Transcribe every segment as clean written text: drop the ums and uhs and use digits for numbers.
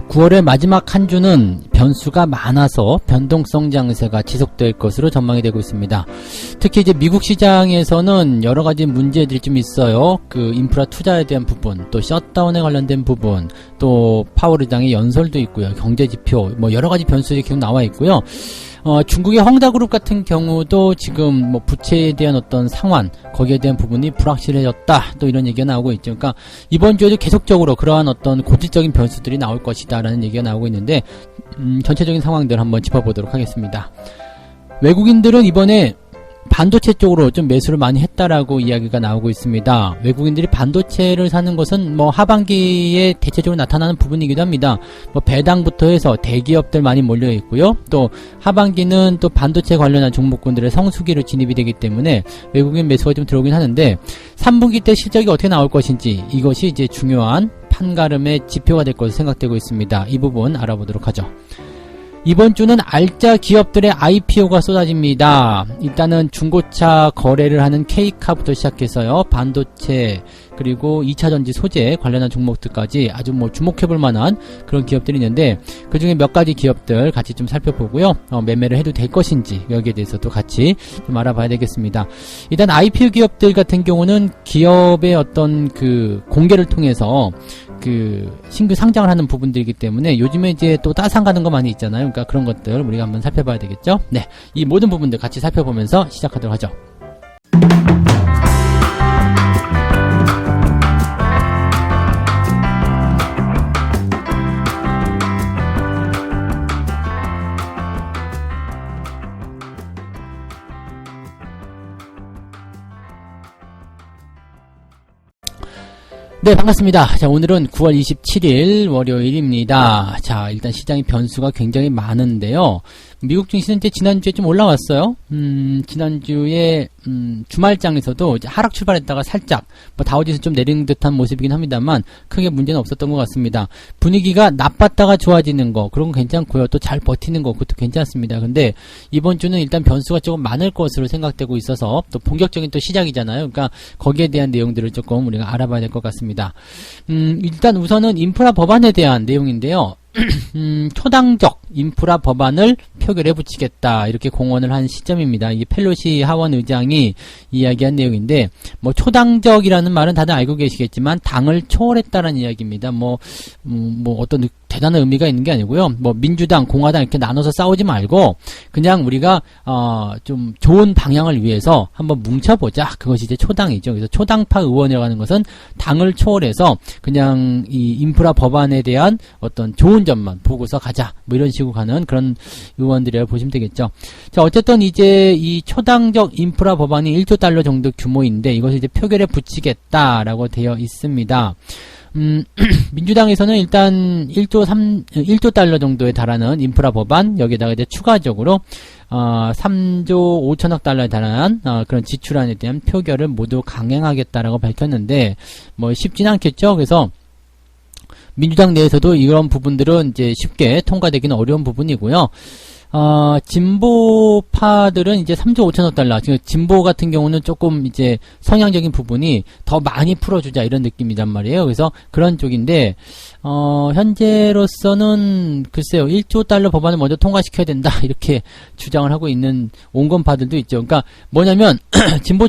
9월의 마지막 한 주는 변수가 많아서 변동성 장세가 지속될 것으로 전망이 되고 있습니다. 특히 이제 미국 시장에서는 여러 가지 문제들이 좀 있어요. 그 인프라 투자에 대한 부분, 또 셧다운에 관련된 부분, 또 파월 의장의 연설도 있고요. 경제 지표, 뭐 여러 가지 변수들이 계속 나와 있고요. 중국의 헝다그룹 같은 경우도 지금 뭐 부채에 대한 어떤 상환, 거기에 대한 부분이 불확실해졌다. 또 이런 얘기가 나오고 있죠. 그러니까 이번 주에도 계속적으로 그러한 어떤 고질적인 변수들이 나올 것이다라는 얘기가 나오고 있는데, 전체적인 상황들 한번 짚어보도록 하겠습니다. 외국인들은 이번에 반도체 쪽으로 좀 매수를 많이 했다라고 이야기가 나오고 있습니다. 외국인들이 반도체를 사는 것은 뭐 하반기에 대체적으로 나타나는 부분이기도 합니다. 뭐 배당부터 해서 대기업들 많이 몰려 있고요. 또 하반기는 또 반도체 관련한 종목군들의 성수기로 진입이 되기 때문에 외국인 매수가 좀 들어오긴 하는데, 3분기 때 실적이 어떻게 나올 것인지 이것이 이제 중요한 판가름의 지표가 될 것으로 생각되고 있습니다. 이 부분 알아보도록 하죠. 이번 주는 알짜 기업들의 IPO가 쏟아집니다. 일단은 중고차 거래를 하는 K카부터 시작해서요, 반도체 그리고 2차전지 소재 관련한 종목들까지 아주 뭐 주목해볼 만한 그런 기업들이 있는데, 그 중에 몇 가지 기업들 같이 좀 살펴보고요, 매매를 해도 될 것인지 여기에 대해서도 같이 좀 알아봐야 되겠습니다. 일단 IPO 기업들 같은 경우는 기업의 어떤 그 공개를 통해서 그 신규 상장을 하는 부분들이기 때문에 요즘에 이제 또 따상 가는 거 많이 있잖아요. 그러니까 그런 것들 우리가 한번 살펴봐야 되겠죠. 네, 이 모든 부분들 같이 살펴보면서 시작하도록 하죠. 네, 반갑습니다. 자, 오늘은 9월 27일 월요일입니다. 자, 일단 시장의 변수가 굉장히 많은데요. 미국 증시는 이제 지난주에 좀 올라왔어요. 지난주에 주말장에서도 이제 하락 출발했다가 살짝 뭐 다우지수 좀 내리는 듯한 모습이긴 합니다만 크게 문제는 없었던 것 같습니다. 분위기가 나빴다가 좋아지는 거, 그런 건 괜찮고요. 또 잘 버티는 거, 그것도 괜찮습니다. 근데 이번 주는 일단 변수가 조금 많을 것으로 생각되고 있어서, 또 본격적인 또 시작이잖아요. 그러니까 거기에 대한 내용들을 조금 우리가 알아봐야 될 것 같습니다. 일단 우선은 인프라 법안에 대한 내용인데요. 초당적 인프라 법안을 표결에 붙이겠다, 이렇게 공언을 한 시점입니다. 이게 펠로시 하원 의장이 이야기한 내용인데, 뭐 초당적이라는 말은 다들 알고 계시겠지만 당을 초월했다라는 이야기입니다. 뭐 어떤 대단한 의미가 있는 게 아니고요. 뭐 민주당, 공화당 이렇게 나눠서 싸우지 말고 그냥 우리가 좀 좋은 방향을 위해서 한번 뭉쳐보자. 그것이 이제 초당이죠. 그래서 초당파 의원이라고 하는 것은 당을 초월해서 그냥 이 인프라 법안에 대한 어떤 좋은 점만 보고서 가자, 뭐 이런 식으로 가는 그런 의원들이라고 보시면 되겠죠. 자, 어쨌든 이제 이 초당적 인프라 법안이 1조 달러 정도 규모인데 이것을 이제 표결에 붙이겠다라고 되어 있습니다. 민주당에서는 일단 1조 달러 정도에 달하는 인프라 법안, 여기에다가 이제 추가적으로 3조 5천억 달러에 달하는 그런 지출안에 대한 표결을 모두 강행하겠다라고 밝혔는데, 뭐 쉽진 않겠죠. 그래서 민주당 내에서도 이런 부분들은 이제 쉽게 통과되기는 어려운 부분이고요. 진보파들은 이제 3조 5천억 달러, 지금 진보 같은 경우는 조금 이제 성향적인 부분이 더 많이 풀어주자, 이런 느낌이란 말이에요. 그래서 그런 쪽인데, 현재로서는 글쎄요, 1조 달러 법안을 먼저 통과시켜야 된다, 이렇게 주장을 하고 있는 온건파들도 있죠. 그러니까 뭐냐면, 진보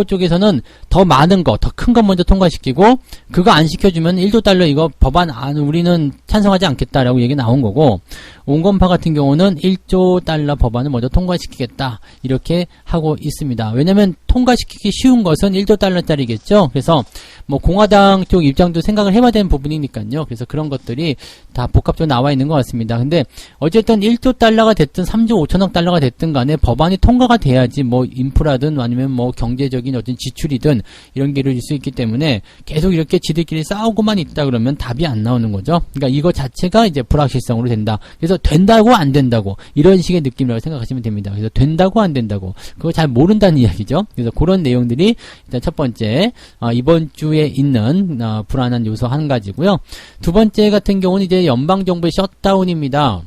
쪽에서는 더 많은 거, 더 큰 거 먼저 통과시키고, 그거 안 시켜주면 1조 달러 이거 법안 우리는 찬성하지 않겠다라고 얘기 나온 거고, 온건파 같은 경우는 1조 달러 법안을 먼저 통과시키겠다, 이렇게 하고 있습니다. 왜냐면 통과시키기 쉬운 것은 1조 달러짜리겠죠. 그래서 뭐 공화당 쪽 입장도 생각을 해봐야 되는 부분이니까요. 그래서 그런 것들이 다 복합적으로 나와 있는 것 같습니다. 근데 어쨌든 1조 달러가 됐든 3조 5천억 달러가 됐든 간에 법안이 통과가 돼야지 뭐 인프라든 아니면 뭐 경제적인 어떤 지출이든 이런 게 이루어질 수 있기 때문에, 계속 이렇게 지들끼리 싸우고만 있다 그러면 답이 안 나오는 거죠. 그러니까 이거 자체가 이제 불확실성으로 된다. 그래서 된다고 안 된다고, 이런 식의 느낌이라고 생각하시면 됩니다. 그래서 된다고 안 된다고, 그거 잘 모른다는 이야기죠. 그래서 그런 내용들이 일단 첫 번째, 이번 주에 있는 불안한 요소 한 가지고요. 두 번째 같은 경우는 이제 연방정부의 셧다운입니다.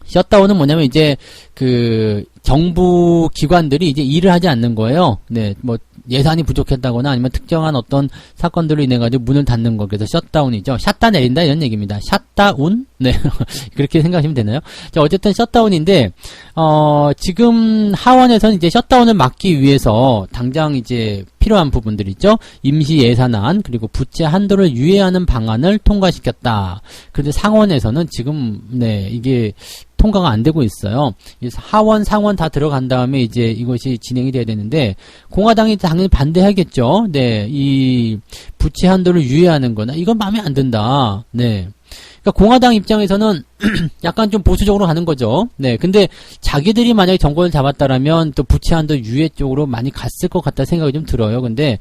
셧다운은 뭐냐면 이제 그 정부 기관들이 이제 일을 하지 않는 거예요. 네, 뭐 예산이 부족했다거나 아니면 특정한 어떤 사건들로 인해 가지고 문을 닫는 거, 그래서 셧다운이죠. 샷다 내린다 이런 얘기입니다. 샷다운? 네. 그렇게 생각하시면 되나요? 자, 어쨌든 셧다운인데 지금 하원에서는 이제 셧다운을 막기 위해서 당장 이제 필요한 부분들 있죠. 임시 예산안 그리고 부채 한도를 유예하는 방안을 통과시켰다. 그런데 상원에서는 지금 이게 통과가 안 되고 있어요. 하원, 상원 다 들어간 다음에 이제 이것이 진행이 돼야 되는데 공화당이 당연히 반대하겠죠. 네, 이 부채 한도를 유예하는 거나 이건 마음에 안 든다. 네. 그러니까 공화당 입장에서는 약간 좀 보수적으로 가는 거죠. 네, 근데 자기들이 만약에 정권을 잡았다라면 또 부채 한도 유예 쪽으로 많이 갔을 것 같다 생각이 좀 들어요. 근데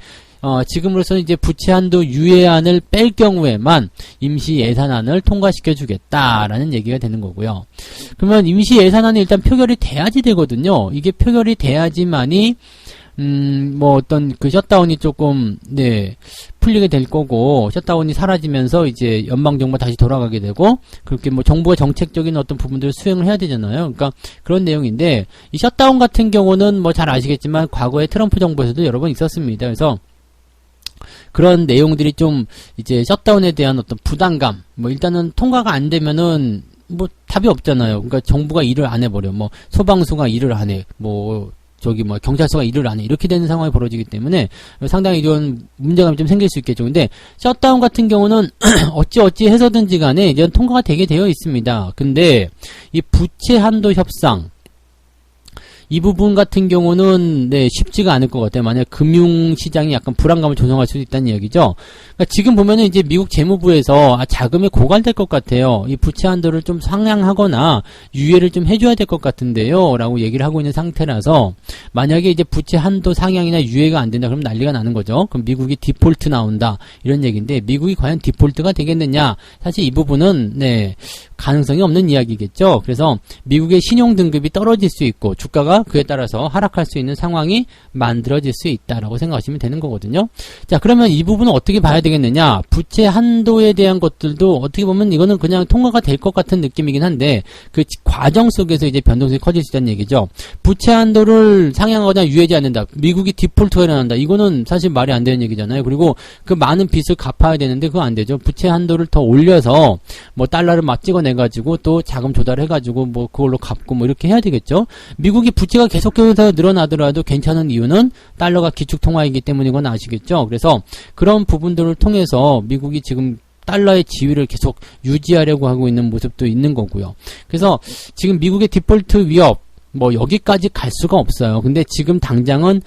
지금으로서는 이제 부채 한도 유예안을 뺄 경우에만 임시 예산안을 통과시켜 주겠다라는 얘기가 되는 거고요. 그러면 임시 예산안이 일단 표결이 돼야지 되거든요. 이게 표결이 돼야지만이 뭐 어떤 그 셧다운이 조금 풀리게 될 거고, 셧다운이 사라지면서 이제 연방정부가 다시 돌아가게 되고, 그렇게 뭐 정부가 정책적인 어떤 부분들을 수행을 해야 되잖아요. 그러니까 그런 내용인데, 이 셧다운 같은 경우는 뭐 잘 아시겠지만 과거에 트럼프 정부에서도 여러 번 있었습니다. 그래서 그런 내용들이 좀 이제 셧다운에 대한 어떤 부담감, 뭐 일단은 통과가 안 되면은 뭐 답이 없잖아요. 그러니까 정부가 일을 안 해버려. 뭐 소방수가 일을 안 해. 뭐 경찰서가 일을 안 해. 이렇게 되는 상황이 벌어지기 때문에 상당히 이런 문제감이 좀 생길 수 있겠죠. 근데 셧다운 같은 경우는 어찌 해서든지 간에 이제 통과가 되게 되어 있습니다. 근데 이 부채 한도 협상, 이 부분 같은 경우는 쉽지가 않을 것 같아요. 만약 금융시장이 약간 불안감을 조성할 수도 있다는 이야기죠. 그러니까 지금 보면은 이제 미국 재무부에서 자금이 고갈될 것 같아요. 이 부채 한도를 좀 상향하거나 유예를 좀 해줘야 될 것 같은데요, 라고 얘기를 하고 있는 상태라서 만약에 이제 부채 한도 상향이나 유예가 안 된다 그러면 난리가 나는 거죠. 그럼 미국이 디폴트 나온다 이런 얘기인데, 미국이 과연 디폴트가 되겠느냐, 사실 이 부분은 가능성이 없는 이야기겠죠. 그래서 미국의 신용 등급이 떨어질 수 있고 주가가 그에 따라서 하락할 수 있는 상황이 만들어질 수 있다라고 생각하시면 되는 거거든요. 자, 그러면 이 부분은 어떻게 봐야 되겠느냐? 부채 한도에 대한 것들도 어떻게 보면 이거는 그냥 통과가 될 것 같은 느낌이긴 한데, 그 과정 속에서 이제 변동성이 커질 수 있다는 얘기죠. 부채 한도를 상향하거나 유예하지 않는다, 미국이 디폴트가 일어난다, 이거는 사실 말이 안 되는 얘기잖아요. 그리고 그 많은 빚을 갚아야 되는데 그거 안 되죠. 부채 한도를 더 올려서 뭐 달러를 막 찍어내가지고 또 자금 조달해가지고 뭐 그걸로 갚고 뭐 이렇게 해야 되겠죠. 미국이 부채가 계속해서 늘어나더라도 괜찮은 이유는 달러가 기축통화이기 때문인 건 아시겠죠. 그래서 그런 부분들을 통해서 미국이 지금 달러의 지위를 계속 유지하려고 하고 있는 모습도 있는 거고요. 그래서 지금 미국의 디폴트 위협, 뭐 여기까지 갈 수가 없어요. 근데 지금 당장은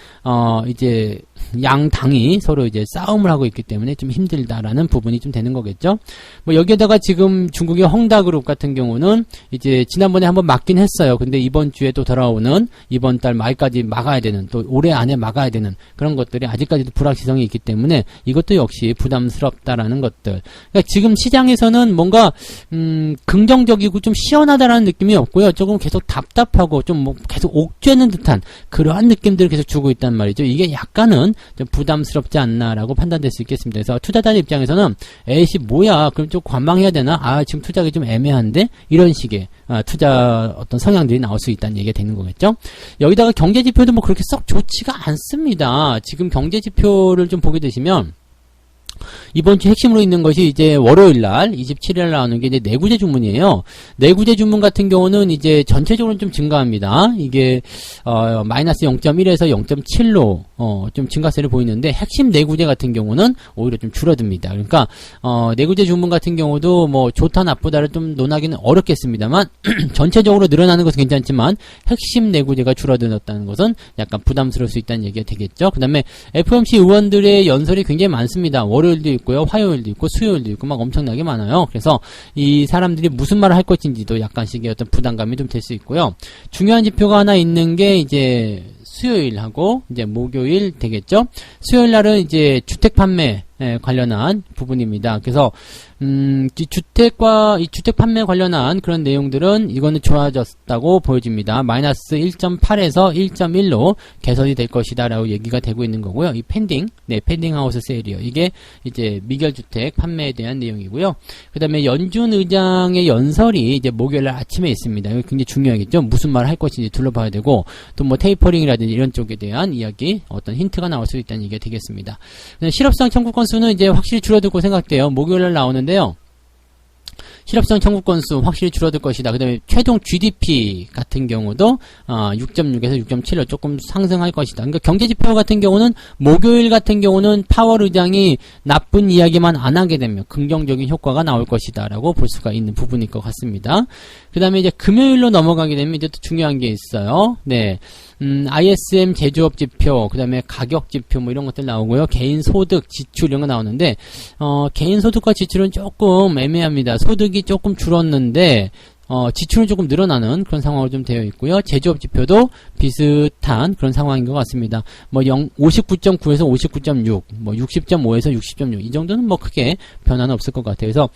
이제 양 당이 서로 이제 싸움을 하고 있기 때문에 좀 힘들다라는 부분이 좀 되는 거겠죠. 뭐 여기에다가 지금 중국의 헝다그룹 같은 경우는 이제 지난번에 한번 막긴 했어요. 근데 이번 주에 또 돌아오는, 이번 달 말까지 막아야 되는, 또 올해 안에 막아야 되는 그런 것들이 아직까지도 불확실성이 있기 때문에 이것도 역시 부담스럽다라는 것들. 그러니까 지금 시장에서는 뭔가 긍정적이고 좀 시원하다라는 느낌이 없고요. 조금 계속 답답하고 좀 뭐 계속 옥죄는 듯한 그러한 느낌들을 계속 주고 있단 말이죠. 이게 약간은 좀 부담스럽지 않나라고 판단될 수 있겠습니다. 그래서 투자자 입장에서는 에이씨 뭐야, 그럼 좀 관망해야 되나, 지금 투자하기 좀 애매한데, 이런 식의 투자 어떤 성향들이 나올 수 있다는 얘기가 되는 거겠죠. 여기다가 경제지표도 뭐 그렇게 썩 좋지가 않습니다. 지금 경제지표를 좀 보게 되시면 이번 주 핵심으로 있는 것이 이제 월요일날 27일 나오는 게 이제 내구재 주문이에요. 내구재 주문 같은 경우는 이제 전체적으로 좀 증가합니다. 이게 마이너스 0.1에서 0.7로 좀 증가세를 보이는데, 핵심 내구재 같은 경우는 오히려 좀 줄어듭니다. 그러니까 내구재 주문 같은 경우도 뭐 좋다 나쁘다를 좀 논하기는 어렵겠습니다만 전체적으로 늘어나는 것은 괜찮지만 핵심 내구재가 줄어들었다는 것은 약간 부담스러울 수 있다는 얘기가 되겠죠. 그 다음에 FOMC 의원들의 연설이 굉장히 많습니다. 월요일도 있고요, 화요일도 있고 수요일도 있고 막 엄청나게 많아요. 그래서 이 사람들이 무슨 말을 할 것인지도 약간씩의 어떤 부담감이 좀 될 수 있고요. 중요한 지표가 하나 있는 게 이제 수요일하고 이제 목요일 되겠죠. 수요일 날은 이제 주택 판매 관련한 부분입니다. 그래서 이 주택 판매 관련한 그런 내용들은 이거는 좋아졌다고 보여집니다. 마이너스 1.8에서 1.1로 개선이 될 것이다 라고 얘기가 되고 있는 거고요. 이 펜딩 하우스 세일이요. 이게 이제 미결주택 판매에 대한 내용이고요. 그 다음에 연준 의장의 연설이 이제 목요일날 아침에 있습니다. 이거 굉장히 중요하겠죠. 무슨 말을 할 것인지 둘러봐야 되고, 또 뭐 테이퍼링이라든지 이런 쪽에 대한 이야기, 어떤 힌트가 나올 수 있다는 얘기가 되겠습니다. 실업상 청구 건수는 이제 확실히 줄어들고 생각돼요. 목요일날 나오는데요. 실업성 청구 건수 확실히 줄어들 것이다. 그 다음에 최종 GDP 같은 경우도 6.6에서 6.7로 조금 상승할 것이다. 그러니까 경제지표 같은 경우는 목요일 같은 경우는 파월 의장이 나쁜 이야기만 안 하게 되면 긍정적인 효과가 나올 것이다 라고 볼 수가 있는 부분일 것 같습니다. 그 다음에 이제 금요일로 넘어가게 되면 이제 또 중요한 게 있어요. 네. ISM 제조업 지표, 그 다음에 가격 지표 뭐 이런 것들 나오고요. 개인 소득, 지출 이런 거 나오는데 개인 소득과 지출은 조금 애매합니다. 소득이 조금 줄었는데 지출은 조금 늘어나는 그런 상황으로 좀 되어 있고요. 제조업 지표도 비슷한 그런 상황인 것 같습니다. 뭐 59.9에서 59.6, 뭐 60.5에서 60.6 이 정도는 뭐 크게 변화는 없을 것 같아요. 그래서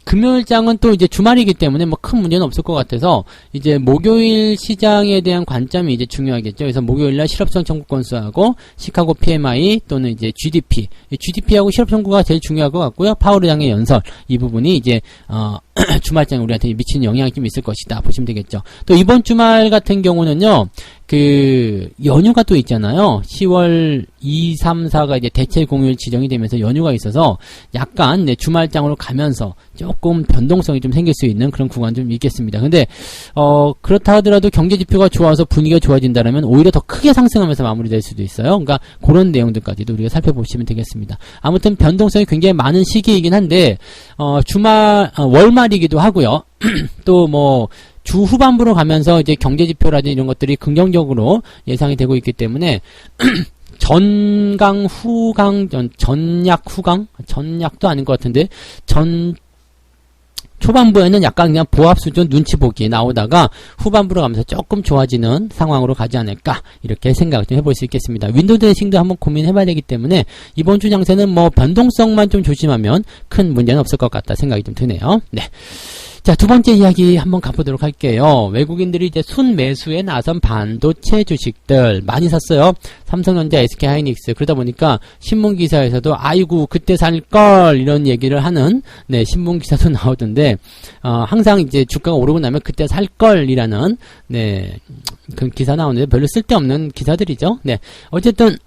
금요일장은 또 이제 주말이기 때문에 뭐 큰 문제는 없을 것 같아서 이제 목요일 시장에 대한 관점이 이제 중요하겠죠. 그래서 목요일날 실업성 청구 건수하고 시카고 PMI 또는 이제 GDP, GDP하고 실업 청구가 제일 중요할 것 같고요. 파월 의장의 연설 이 부분이 이제 주말장에 우리한테 미치는 영향이 좀 있을 것이다 보시면 되겠죠. 또 이번 주말 같은 경우는요, 그 연휴가 또 있잖아요. 10월 2, 3, 4가 이제 대체 공휴일 지정이 되면서 연휴가 있어서 약간 주말장으로 가면서 조금 변동성이 좀 생길 수 있는 그런 구간 좀 있겠습니다. 근데 그렇다 하더라도 경제 지표가 좋아서 분위기가 좋아진다면 오히려 더 크게 상승하면서 마무리될 수도 있어요. 그러니까 그런 내용들까지도 우리가 살펴보시면 되겠습니다. 아무튼 변동성이 굉장히 많은 시기이긴 한데 월말이기도 하고요. 또 뭐 주 후반부로 가면서 이제 경제지표라든지 이런 것들이 긍정적으로 예상이 되고 있기 때문에 전강, 후강, 전약도 아닌 것 같은데 초반부에는 약간 그냥 보합 수준 눈치 보기 나오다가 후반부로 가면서 조금 좋아지는 상황으로 가지 않을까 이렇게 생각을 좀 해볼 수 있겠습니다. 윈도우 드레싱도 한번 고민해봐야 되기 때문에 이번 주 장세는 뭐 변동성만 좀 조심하면 큰 문제는 없을 것 같다 생각이 좀 드네요. 네. 자, 두 번째 이야기 한번 가보도록 할게요. 외국인들이 이제 순매수에 나선 반도체 주식들 많이 샀어요. 삼성전자, SK하이닉스. 그러다 보니까 신문기사에서도 아이고 그때 살걸 이런 얘기를 하는 신문기사도 나오던데 항상 이제 주가가 오르고 나면 그때 살걸이라는 그 기사 나오는데 별로 쓸데없는 기사들이죠. 네. 어쨌든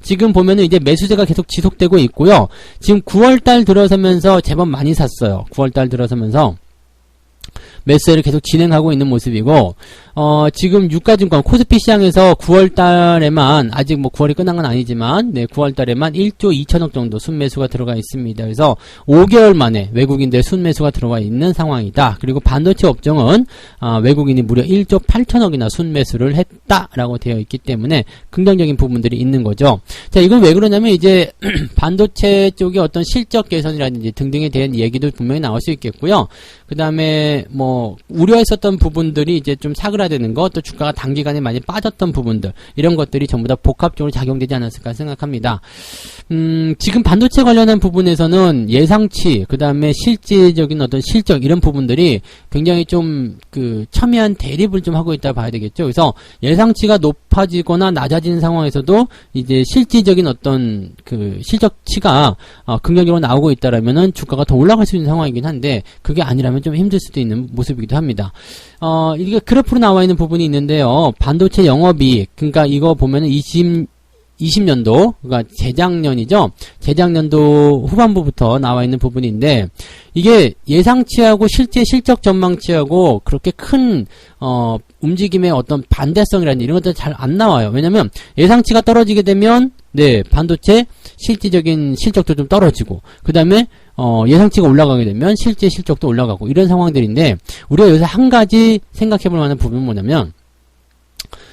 지금 보면은 이제 매수세가 계속 지속되고 있고요. 지금 9월달 들어서면서 제법 많이 샀어요. 9월달 들어서면서 매수세를 계속 진행하고 있는 모습이고 지금 유가증권 코스피 시장에서 9월달에만 아직 뭐 9월이 끝난 건 아니지만 9월달에만 1조 2천억 정도 순매수가 들어가 있습니다. 그래서 5개월 만에 외국인들 순매수가 들어가 있는 상황이다. 그리고 반도체 업종은 외국인이 무려 1조 8천억이나 순매수를 했다라고 되어 있기 때문에 긍정적인 부분들이 있는 거죠. 자, 이건 왜 그러냐면 이제 반도체 쪽의 어떤 실적 개선이라든지 등등에 대한 얘기도 분명히 나올 수 있겠고요. 그 다음에 뭐 우려했었던 부분들이 이제 좀 사그라드는 것, 또 주가가 단기간에 많이 빠졌던 부분들 이런 것들이 전부 다 복합적으로 작용되지 않았을까 생각합니다. 지금 반도체 관련한 부분에서는 예상치, 그 다음에 실질적인 어떤 실적 이런 부분들이 굉장히 좀 첨예한 대립을 좀 하고 있다 봐야 되겠죠. 그래서 예상치가 높아지거나 낮아지는 상황에서도 이제 실질적인 어떤 실적치가 긍정적으로 나오고 있다라면은 주가가 더 올라갈 수 있는 상황이긴 한데 그게 아니라면 좀 힘들 수도 있는 모습이기도 합니다. 이게 그래프로 나와 있는 부분이 있는데요. 반도체 영업이익, 그러니까 이거 보면은 20년도, 그러니까 재작년이죠. 재작년도 후반부부터 나와 있는 부분인데 이게 예상치하고 실제 실적 전망치하고 그렇게 큰 움직임의 어떤 반대성이라든지 이런 것들 잘 안 나와요. 왜냐면 예상치가 떨어지게 되면 반도체 실질적인 실적도 좀 떨어지고 그 다음에 예상치가 올라가게 되면 실제 실적도 올라가고 이런 상황들인데 우리가 여기서 한 가지 생각해볼 만한 부분은 뭐냐면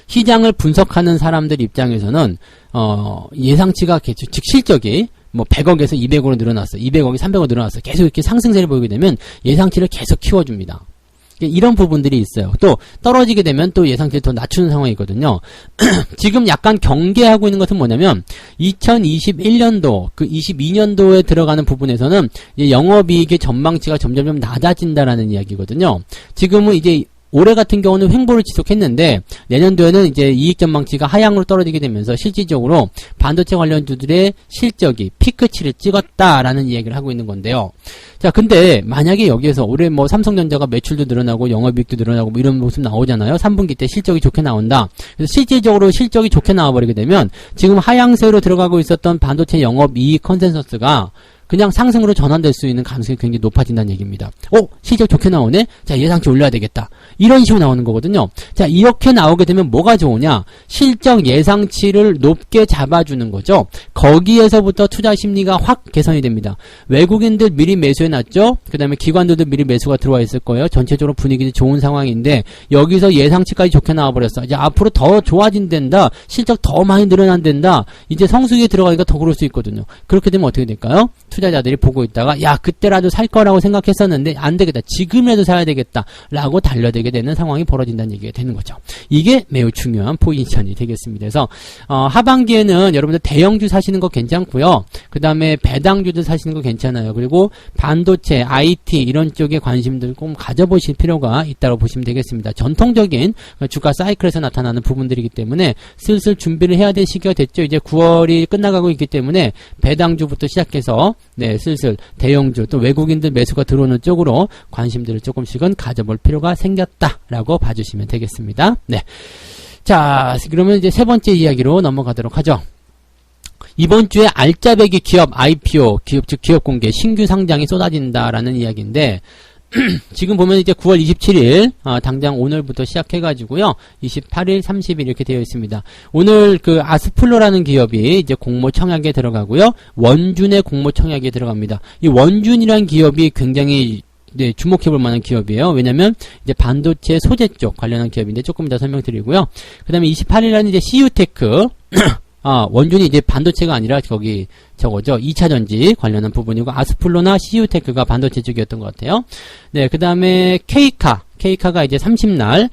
시장을 분석하는 사람들 입장에서는 예상치가 즉 실적이 뭐 100억에서 200억으로 늘어났어. 200억이 300억 늘어났어. 계속 이렇게 상승세를 보이게 되면 예상치를 계속 키워줍니다. 이런 부분들이 있어요. 또 떨어지게 되면 또 예상치를 더 낮추는 상황이거든요. 지금 약간 경계하고 있는 것은 뭐냐면 2021년도 그 22년도에 들어가는 부분에서는 이제 영업이익의 전망치가 점점 낮아진다라는 이야기거든요. 지금은 이제 올해 같은 경우는 횡보를 지속했는데 내년도에는 이제 이익 전망치가 하향으로 떨어지게 되면서 실질적으로 반도체 관련주들의 실적이 피크치를 찍었다라는 이야기를 하고 있는 건데요. 자, 근데 만약에 여기에서 올해 뭐 삼성전자가 매출도 늘어나고 영업이익도 늘어나고 뭐 이런 모습 나오잖아요. 3분기 때 실적이 좋게 나온다. 그래서 실질적으로 실적이 좋게 나와버리게 되면 지금 하향세로 들어가고 있었던 반도체 영업이익 컨센서스가 그냥 상승으로 전환될 수 있는 가능성이 굉장히 높아진다는 얘기입니다. 실적 좋게 나오네? 자, 예상치 올려야 되겠다. 이런 식으로 나오는 거거든요. 자, 이렇게 나오게 되면 뭐가 좋으냐? 실적 예상치를 높게 잡아주는 거죠. 거기에서부터 투자 심리가 확 개선이 됩니다. 외국인들 미리 매수해놨죠? 그 다음에 기관들도 미리 매수가 들어와 있을 거예요. 전체적으로 분위기도 좋은 상황인데 여기서 예상치까지 좋게 나와버렸어. 이제 앞으로 더 좋아진댄다. 실적 더 많이 늘어난댄다. 이제 성수기에 들어가니까 더 그럴 수 있거든요. 그렇게 되면 어떻게 될까요? 투자자들이 보고 있다가 야 그때라도 살 거라고 생각했었는데 안 되겠다. 지금이라도 사야 되겠다. 라고 달려들게 되는 상황이 벌어진다는 얘기가 되는 거죠. 이게 매우 중요한 포지션이 되겠습니다. 그래서 하반기에는 여러분들 대형주 사시는 거 괜찮고요. 그 다음에 배당주도 사시는 거 괜찮아요. 그리고 반도체, IT 이런 쪽에 관심들 좀 가져보실 필요가 있다고 보시면 되겠습니다. 전통적인 주가 사이클에서 나타나는 부분들이기 때문에 슬슬 준비를 해야 될 시기가 됐죠. 이제 9월이 끝나가고 있기 때문에 배당주부터 시작해서 네, 슬슬 대형주 또 외국인들 매수가 들어오는 쪽으로 관심들을 조금씩은 가져볼 필요가 생겼다라고 봐주시면 되겠습니다. 네. 자, 그러면 이제 세 번째 이야기로 넘어가도록 하죠. 이번 주에 알짜배기 기업 IPO, 즉 기업 공개, 신규 상장이 쏟아진다라는 이야기인데 지금 보면 이제 9월 27일 당장 오늘부터 시작해가지고요 28일, 30일 이렇게 되어 있습니다. 오늘 그 아스플로라는 기업이 이제 공모 청약에 들어가고요 원준의 공모 청약에 들어갑니다. 이 원준이라는 기업이 굉장히 네, 주목해볼 만한 기업이에요. 왜냐면 이제 반도체 소재 쪽 관련한 기업인데 조금 더 설명드리고요. 그 다음에 28일에는 이제 CU테크 원준이 이제 반도체가 아니라 저거죠. 2차전지 관련한 부분이고, 아스플로나 CU테크가 반도체 쪽이었던 것 같아요. 네, 그 다음에 케이카가 이제 30날,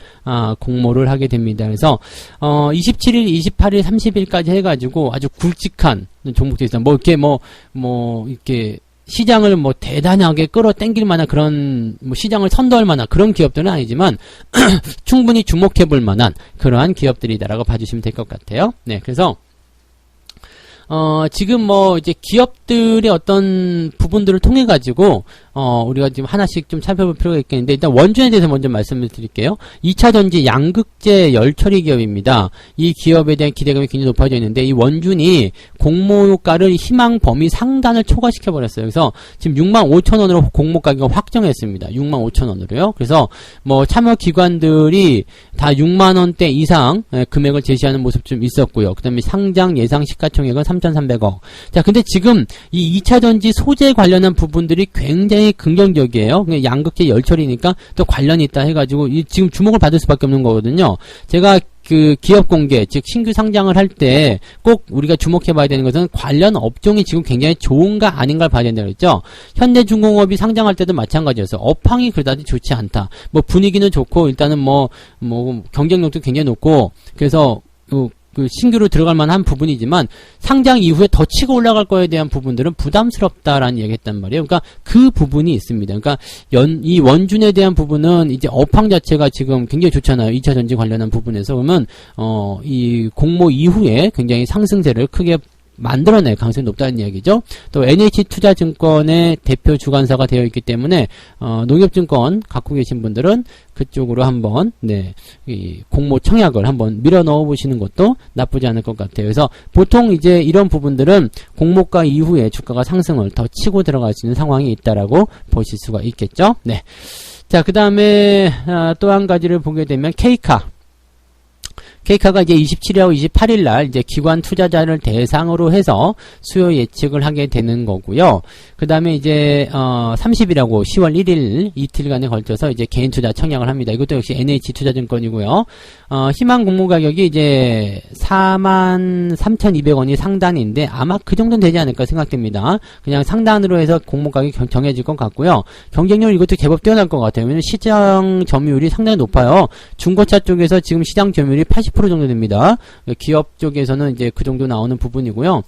공모를 하게 됩니다. 그래서, 27일, 28일, 30일까지 해가지고 아주 굵직한 종목들이 있어요. 이렇게, 시장을 대단하게 끌어당길 만한 그런, 시장을 선도할 만한 그런 기업들은 아니지만, 충분히 주목해볼 만한 그러한 기업들이다라고 봐주시면 될 것 같아요. 네, 그래서, 지금 이제 기업들의 어떤 부분들을 통해가지고, 우리가 지금 하나씩 좀 살펴볼 필요가 있겠는데, 일단 원준에 대해서 먼저 말씀을 드릴게요. 2차전지 양극재 열처리 기업입니다. 이 기업에 대한 기대감이 굉장히 높아져 있는데, 이 원준이 공모가를 희망 범위 상단을 초과시켜버렸어요. 그래서 지금 65,000원으로 공모 가격을 확정했습니다. 65,000원으로요. 그래서 참여 기관들이 다 6만원대 이상 금액을 제시하는 모습 좀 있었고요. 그 다음에 상장 예상 시가총액은 3,300억. 자, 근데 지금 이 2차전지 소재 관련한 부분들이 굉장히 긍정적이에요. 양극재 열처리니까 또 관련이 있다 해가지고 지금 주목을 받을 수밖에 없는 거거든요. 제가 그 기업 공개, 즉 신규 상장을 할 때 꼭 우리가 주목해 봐야 되는 것은 관련 업종이 지금 굉장히 좋은가 아닌가를 봐야 된다고 했죠. 현대중공업이 상장할 때도 마찬가지였어요. 업황이 그다지 좋지 않다. 분위기는 좋고 일단은 경쟁력도 굉장히 높고 그래서 그 신규로 들어갈 만한 부분이지만 상장 이후에 더 치고 올라갈 거에 대한 부분들은 부담스럽다라는 얘기 했단 말이에요. 그러니까 그 부분이 있습니다. 그러니까 이 원준에 대한 부분은 이제 업황 자체가 지금 굉장히 좋잖아요. 2차 전지 관련한 부분에서 그러면 이 공모 이후에 굉장히 상승세를 크게 만들어낼 가능성이 높다는 이야기죠. 또 NH투자증권의 대표 주관사가 되어 있기 때문에 농협증권 갖고 계신 분들은 그쪽으로 한번 이 공모 청약을 한번 밀어 넣어 보시는 것도 나쁘지 않을 것 같아요. 그래서 보통 이제 이런 부분들은 공모가 이후에 주가가 상승을 더 치고 들어갈 수 있는 상황이 있다라고 보실 수가 있겠죠. 네. 자, 그 다음에 또 한 가지를 보게 되면 케이카가 이제 27일하고 28일 날 이제 기관 투자자를 대상으로 해서 수요 예측을 하게 되는 거고요. 그 다음에 이제 30일하고 10월 1일 이틀간에 걸쳐서 이제 개인 투자 청약을 합니다. 이것도 역시 NH투자증권이고요. 희망 공모 가격이 이제 43,200원이 상단인데 아마 그 정도는 되지 않을까 생각됩니다. 그냥 상단으로 해서 공모 가격이 정해질 것 같고요. 경쟁률 이것도 제법 뛰어날 것 같아요. 왜냐면 시장 점유율이 상당히 높아요. 중고차 쪽에서 지금 시장 점유율이 80% 정도 됩니다. 기업 쪽에서는 이제 그 정도 나오는 부분이고요.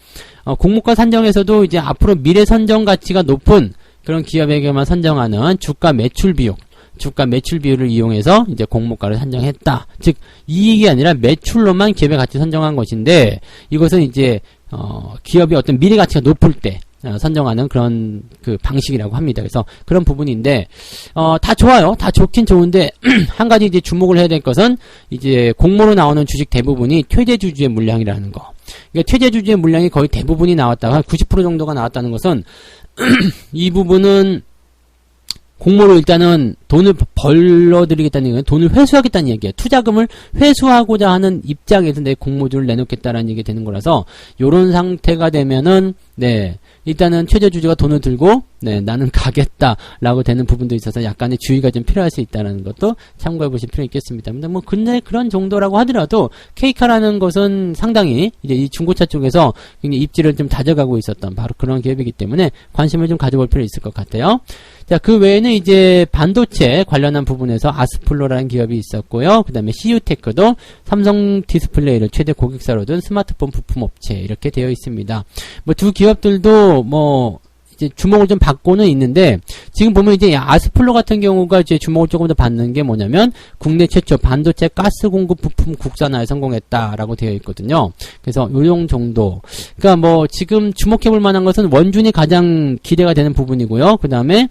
공모가 산정에서도 이제 앞으로 미래 선정 가치가 높은 그런 기업에게만 선정하는 주가 매출 비율을 이용해서 이제 공모가를 산정했다. 즉 이익이 아니라 매출로만 기업의 가치 선정한 것인데 이것은 이제 기업이 어떤 미래 가치가 높을 때 선정하는 그런 그 방식이라고 합니다. 그래서 그런 부분인데 다 좋아요. 다 좋긴 좋은데 한 가지 이제 주목을 해야 될 것은 이제 공모로 나오는 주식 대부분이 퇴재주주의 물량이라는 거. 그러니까 퇴재주주의 물량이 거의 대부분이 나왔다가 90% 정도가 나왔다는 것은 이 부분은 공모로 일단은 돈을 벌러드리겠다는 얘기는 돈을 회수하겠다는 얘기예요. 투자금을 회수하고자 하는 입장에서 내 공모주를 내놓겠다라는 얘기 되는 거라서 요런 상태가 되면은 네 일단은 최저주주가 돈을 들고 네 나는 가겠다라고 되는 부분도 있어서 약간의 주의가 좀 필요할 수 있다는 것도 참고해 보실 필요 있겠습니다. 근데 그런 정도라고 하더라도 케이카라는 것은 상당히 이제 이 중고차 쪽에서 굉장히 입지를 좀 다져가고 있었던 바로 그런 기업이기 때문에 관심을 좀 가져볼 필요 있을 것 같아요. 자, 그 외에는 이제 반도체 관련한 부분에서 아스플로라는 기업이 있었고요. 그 다음에 CU테크도 삼성 디스플레이를 최대 고객사로 둔 스마트폰 부품 업체 이렇게 되어 있습니다. 두 기업들도 이제 주목을 좀 받고는 있는데 지금 보면 이제 아스플로 같은 경우가 이제 주목을 조금 더 받는 게 뭐냐면 국내 최초 반도체 가스 공급 부품 국산화에 성공했다라고 되어 있거든요. 그래서 요령 정도. 그러니까 지금 주목해 볼 만한 것은 원준이 가장 기대가 되는 부분이고요. 그 다음에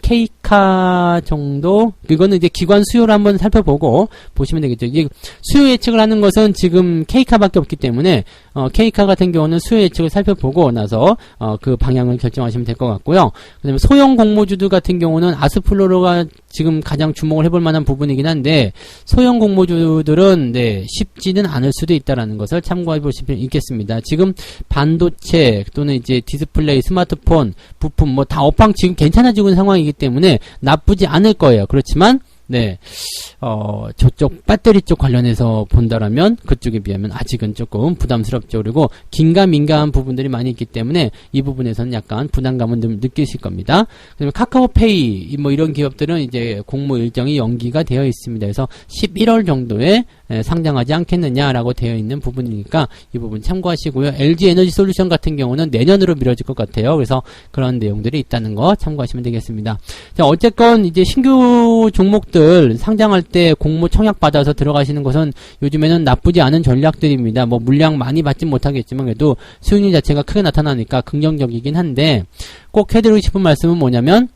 케이카 정도? 이거는 이제 기관 수요를 한번 살펴보고 보시면 되겠죠. 이게 수요 예측을 하는 것은 지금 케이카밖에 없기 때문에 케이카 같은 경우는 수요 예측을 살펴보고 나서 그 방향을 결정하시면 될 것 같고요. 그 다음에 소형 공모주들 같은 경우는 아스플로로가 지금 가장 주목을 해볼 만한 부분이긴 한데 소형 공모주들은 네, 쉽지는 않을 수도 있다라는 것을 참고해 보실 필요 있겠습니다. 지금 반도체 또는 이제 디스플레이, 스마트폰, 부품 다 업황 지금 괜찮아지고 있는 상황이기 때문에 나쁘지 않을 거예요. 그렇지만 네, 저쪽 배터리 쪽 관련해서 본다라면 그쪽에 비하면 아직은 조금 부담스럽죠. 그리고 긴가민가한 부분들이 많이 있기 때문에 이 부분에서는 약간 부담감은 좀 느끼실 겁니다. 그다음에 카카오페이 이런 기업들은 이제 공모 일정이 연기가 되어 있습니다. 그래서 11월 정도에 상장하지 않겠느냐라고 되어 있는 부분이니까 이 부분 참고하시고요. LG 에너지 솔루션 같은 경우는 내년으로 미뤄질 것 같아요. 그래서 그런 내용들이 있다는 거 참고하시면 되겠습니다. 자, 어쨌건 이제 신규 종목들 상장할 때 공모 청약 받아서 들어가시는 것은 요즘에는 나쁘지 않은 전략들입니다. 물량 많이 받진 못하겠지만 그래도 수익률 자체가 크게 나타나니까 긍정적이긴 한데 꼭 해드리고 싶은 말씀은 뭐냐면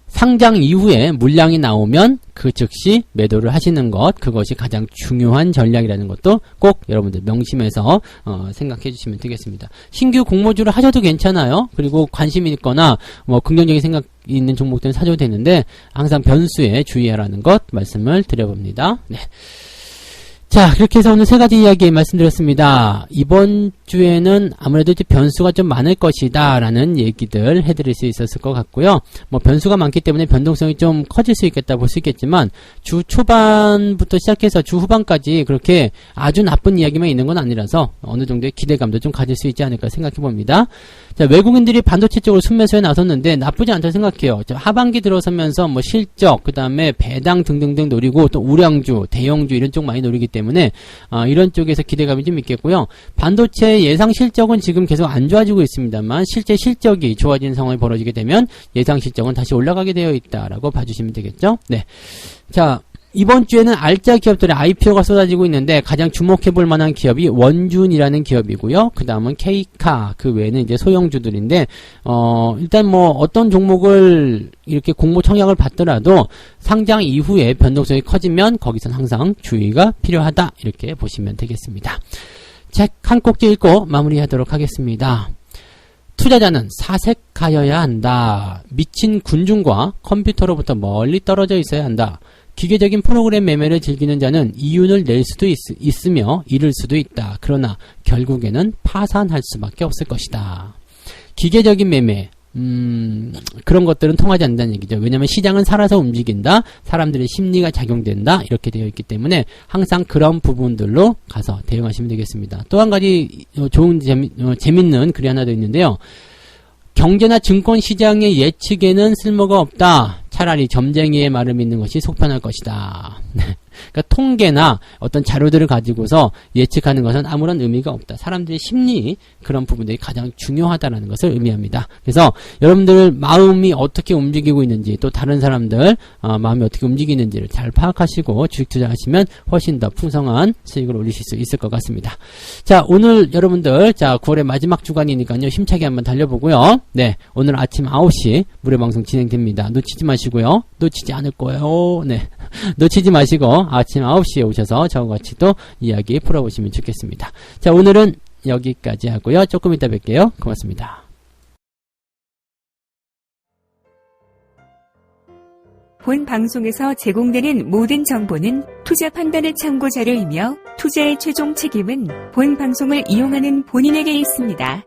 상장 이후에 물량이 나오면 그 즉시 매도를 하시는 것, 그것이 가장 중요한 전략이라는 것도 꼭 여러분들 명심해서 생각해 주시면 되겠습니다. 신규 공모주를 하셔도 괜찮아요. 그리고 관심이 있거나 긍정적인 생각 있는 종목들은 사셔도 되는데 항상 변수에 주의하라는 것 말씀을 드려봅니다. 네. 자, 그렇게 해서 오늘 세 가지 이야기 말씀드렸습니다. 이번 주에는 아무래도 이제 변수가 좀 많을 것이다 라는 얘기들 해드릴 수 있었을 것 같고요. 변수가 많기 때문에 변동성이 좀 커질 수 있겠다 볼 수 있겠지만 주 초반부터 시작해서 주 후반까지 그렇게 아주 나쁜 이야기만 있는 건 아니라서 어느 정도의 기대감도 좀 가질 수 있지 않을까 생각해 봅니다. 자, 외국인들이 반도체 쪽으로 순매수에 나섰는데 나쁘지 않다고 생각해요. 하반기 들어서면서 실적, 그 다음에 배당 등등등 노리고 또 우량주, 대형주 이런 쪽 많이 노리기 때문에 이런 쪽에서 기대감이 좀 있겠고요. 반도체 예상 실적은 지금 계속 안 좋아지고 있습니다만 실제 실적이 좋아지는 상황이 벌어지게 되면 예상 실적은 다시 올라가게 되어 있다라고 봐주시면 되겠죠. 네. 자, 이번 주에는 알짜 기업들의 IPO가 쏟아지고 있는데 가장 주목해볼 만한 기업이 원준이라는 기업이고요. 그 다음은 케이카, 그 외에는 이제 소형주들인데 일단 어떤 종목을 이렇게 공모 청약을 받더라도 상장 이후에 변동성이 커지면 거기선 항상 주의가 필요하다 이렇게 보시면 되겠습니다. 책 한 꼭지 읽고 마무리하도록 하겠습니다. 투자자는 사색하여야 한다. 미친 군중과 컴퓨터로부터 멀리 떨어져 있어야 한다. 기계적인 프로그램 매매를 즐기는 자는 이윤을 낼 수도 있으며 잃을 수도 있다. 그러나 결국에는 파산할 수밖에 없을 것이다. 기계적인 매매, 그런 것들은 통하지 않는다는 얘기죠. 왜냐하면 시장은 살아서 움직인다. 사람들의 심리가 작용된다. 이렇게 되어 있기 때문에 항상 그런 부분들로 가서 대응하시면 되겠습니다. 또 한 가지 좋은 재밌는 글이 하나 더 있는데요. 경제나 증권 시장의 예측에는 쓸모가 없다. 차라리 점쟁이의 말을 믿는 것이 속편할 것이다. 그러니까 통계나 어떤 자료들을 가지고서 예측하는 것은 아무런 의미가 없다. 사람들의 심리, 그런 부분들이 가장 중요하다는 것을 의미합니다. 그래서 여러분들 마음이 어떻게 움직이고 있는지, 또 다른 사람들 마음이 어떻게 움직이는지를 잘 파악하시고 주식 투자하시면 훨씬 더 풍성한 수익을 올리실 수 있을 것 같습니다. 자, 오늘 여러분들 9월의 마지막 주간이니까요. 힘차게 한번 달려보고요. 네, 오늘 아침 9시 무료방송 진행됩니다. 놓치지 마시고요. 놓치지 않을 거예요. 네, 놓치지 마시고 아침 9시에 오셔서 저와 같이 또 이야기 풀어보시면 좋겠습니다. 자, 오늘은 여기까지 하고요. 조금 이따 뵐게요. 고맙습니다. 본 방송에서 제공되는 모든 정보는 투자 판단의 참고 자료이며 투자의 최종 책임은 본 방송을 이용하는 본인에게 있습니다.